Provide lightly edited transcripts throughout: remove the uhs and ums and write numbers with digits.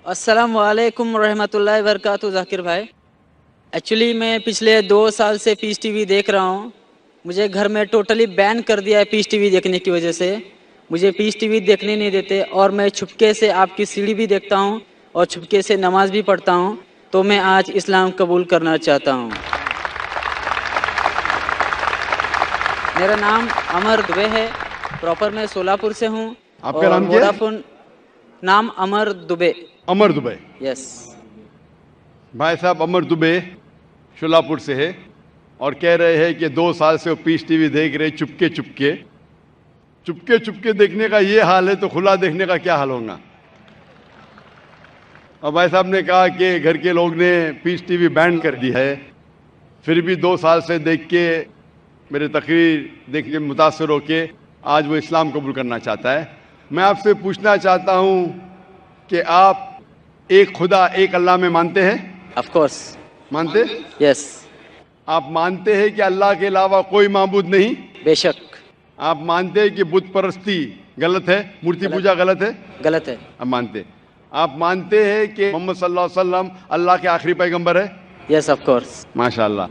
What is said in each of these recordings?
السلام علیکم ورحمۃ اللہ وبرکاتہ ذاکر بھائی. ایکچولی میں پچھلے 2 سال سے پیس ٹی وی دیکھ رہا ہوں. مجھے گھر میں ٹوٹلی بین کر دیا ہے پیس ٹی وی دیکھنے کی وجہ سے. مجھے پیس ٹی وی دیکھنے نہیں دیتے اور میں چھپکے سے آپ کی سیڑھی بھی دیکھتا ہوں اور چھپکے سے نماز بھی پڑھتا ہوں. تو میں آج اسلام قبول کرنا چاہتا ہوں. میرا نام امر دبے ہے. پراپر میں سولاپور سے ہوں. آپ کا نام کیا ہے؟ ووڈافون. نام امر دبے. امر دبے. یس. بھائی صاحب امر دبے شولاپور سے ہے اور کہہ رہے ہیں کہ 2 سال سے وہ پیس ٹی وی دیکھ رہے چپکے چپکے. چپکے چپکے دیکھنے کا یہ حال ہے تو کھلا دیکھنے کا کیا حال ہوگا. اور بھائی صاحب نے کہا کہ گھر کے لوگ نے پیس ٹی وی بین کر دی ہے، پھر بھی 2 سال سے دیکھ کے میرے تقریر دیکھ کے متاثر ہو کے آج وہ اسلام قبول کرنا چاہتا ہے. میں آپ سے پوچھنا چاہتا ہوں کہ آپ ایک خدا ایک اللہ میں مانتے ہیں؟ Of course. مانتے؟ یس. آپ مانتے ہیں کہ اللہ کے علاوہ کوئی معبود نہیں؟ بے شک. آپ مانتے ہیں کہ بت پرستی غلط ہے، مورتی پوجا غلط ہے؟ غلط ہے. آپ مانتے. آپ مانتے ہیں کہ محمد صلی اللہ علیہ وسلم اللہ کے آخری پیغمبر ہے؟ Yes of course. ماشاء اللہ.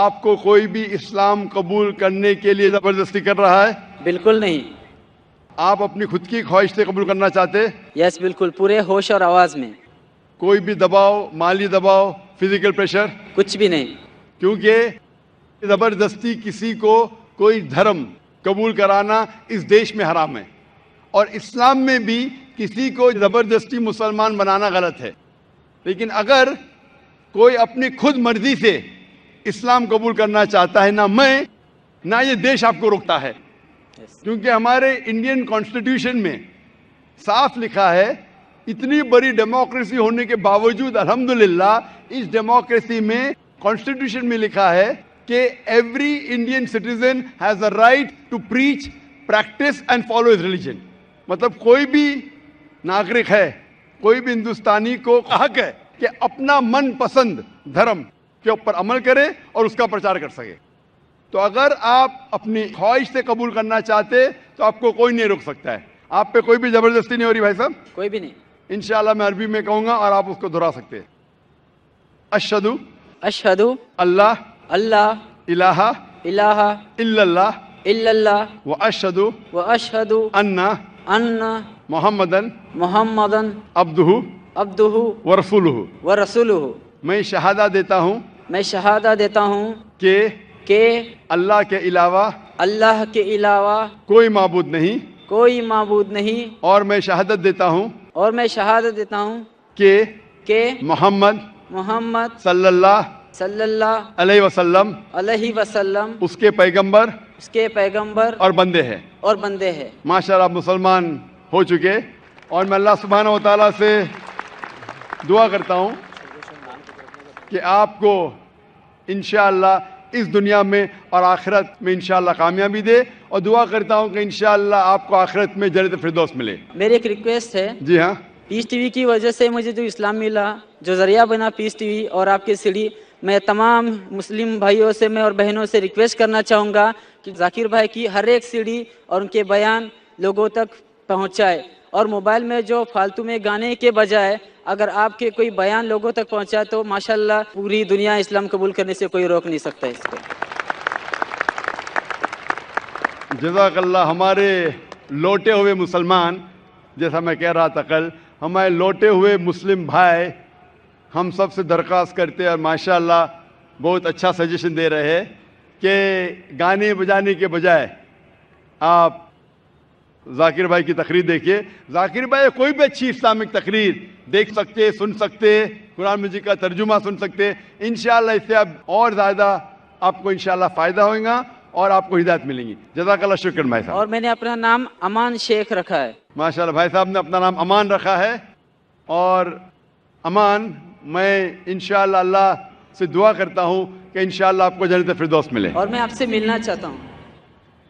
آپ کو کوئی بھی اسلام قبول کرنے کے لیے زبردستی کر رہا ہے؟ بالکل نہیں. آپ اپنی خود کی خواہش سے قبول کرنا چاہتے؟ یس بالکل، پورے ہوش اور آواز میں. کوئی بھی دباؤ، مالی دباؤ، فزیکل پریشر؟ کچھ بھی نہیں. کیونکہ زبردستی کسی کو کوئی دھرم قبول کرانا اس دیش میں حرام ہے، اور اسلام میں بھی کسی کو زبردستی مسلمان بنانا غلط ہے. لیکن اگر کوئی اپنی خود مرضی سے اسلام قبول کرنا چاہتا ہے، نہ میں نہ یہ دیش آپ کو روکتا ہے. کیونکہ ہمارے انڈین کانسٹیٹیوشن میں صاف لکھا ہے، اتنی بڑی ڈیموکریسی ہونے کے باوجود الحمدللہ اس ڈیموکریسی میں کانسٹیٹیوشن میں لکھا ہے کہ every Indian citizen has a right to preach, practice and follow his religion. مطلب کوئی بھی ناگرک ہے، کوئی بھی ہندوستانی کو حق ہے کہ اپنا من پسند دھرم کے اوپر عمل کرے اور اس کا پرچار کر سکے. تو اگر آپ اپنی خواہش سے قبول کرنا چاہتے تو آپ کو کوئی نہیں روک سکتا ہے. آپ پہ کوئی بھی زبردستی نہیں ہو رہی بھائی صاحب. کوئی بھی نہیں. انشاءاللہ میں عربی میں کہوں گا اور آپ اس کو دہرا سکتے ہیں. اشہدو اشہدو اللہ اللہ الہ الہ الا اللہ الا اللہ واشہدو واشہد ان ان محمدن محمدن عبدہ عبدہ ورسولہ. ورسولہ. میں شہادہ دیتا ہوں میں شہادہ دیتا ہوں کہ اللہ کے علاوہ اللہ کے علاوہ کوئی معبود نہیں، کوئی معبود نہیں. اور میں شہادت دیتا ہوں اور میں شہادت دیتا ہوں کہ محمد صلی اللہ صلی اللہ علیہ وسلم علیہ وسلم اس کے پیغمبر اس کے پیغمبر اور بندے ہیں. اور بندے ہیں. ماشاءاللہ آپ مسلمان ہو چکے. اور میں اللہ سبحانہ و تعالیٰ سے دعا کرتا ہوں کہ آپ کو انشاءاللہ اس دنیا میں اور آخرت میں انشاءاللہ کامیابی دے، اور دعا کرتا ہوں کہ انشاءاللہ آپ کو آخرت میں جنت فردوس ملے. میری ایک ریکویسٹ ہے. جی ہاں. پیس ٹی وی کی وجہ سے مجھے جو اسلام ملا، جو ذریعہ بنا پیس ٹی وی اور آپ کی سیڑھی، میں تمام مسلم بھائیوں سے میں اور بہنوں سے ریکویسٹ کرنا چاہوں گا کہ ذاکر بھائی کی ہر ایک سیڑھی اور ان کے بیان لوگوں تک پہنچائے. اور موبائل میں جو فالتو میں گانے کے بجائے اگر آپ کے کوئی بیان لوگوں تک پہنچائے تو ماشاءاللہ پوری دنیا اسلام قبول کرنے سے کوئی روک نہیں سکتا اس کو. جزاک اللہ. ہمارے لوٹے ہوئے مسلمان، جیسا میں کہہ رہا تھا کل، ہمارے لوٹے ہوئے مسلم بھائی ہم سب سے درخواست کرتے اور ماشاءاللہ بہت اچھا سجیشن دے رہے ہیں کہ گانے بجانے کے بجائے آپ ذاکر بھائی کی تقریر دیکھیے. ذاکر بھائی کوئی بھی اچھی اسلامک تقریر دیکھ سکتے، سن سکتے، قرآن مجید کا ترجمہ سن سکتے. انشاءاللہ اس سے اب اور زیادہ آپ کو انشاءاللہ فائدہ ہوئے گا اور آپ کو ہدایت ملیں گی. جزاک اللہ. شکر بھائی صاحب. اور میں نے اپنا نام امان شیخ رکھا ہے. ماشاءاللہ بھائی صاحب نے اپنا نام امان رکھا ہے. اور امان، میں انشاءاللہ اللہ سے دعا کرتا ہوں کہ انشاءاللہ آپ کو جنت فردوس ملے. اور میں آپ سے ملنا چاہتا ہوں.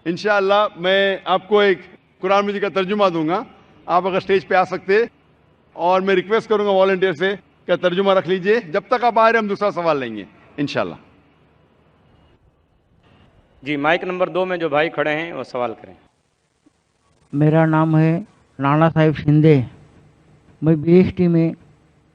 انشاءاللہ میں آپ کو ایک قرآن مجید کا ترجمہ دوں گا. آپ اگر اسٹیج پہ آ سکتے، اور میں ریکویسٹ کروں گا والنٹیئر سے کہ ترجمہ رکھ لیجئے. جب تک آپ آ رہے ہم دوسرا سوال لیں گے انشاءاللہ. جی مائک نمبر 2 میں جو بھائی کھڑے ہیں وہ سوال کریں. میرا نام ہے نانا صاحب شندے. میں بی ایس ٹی میں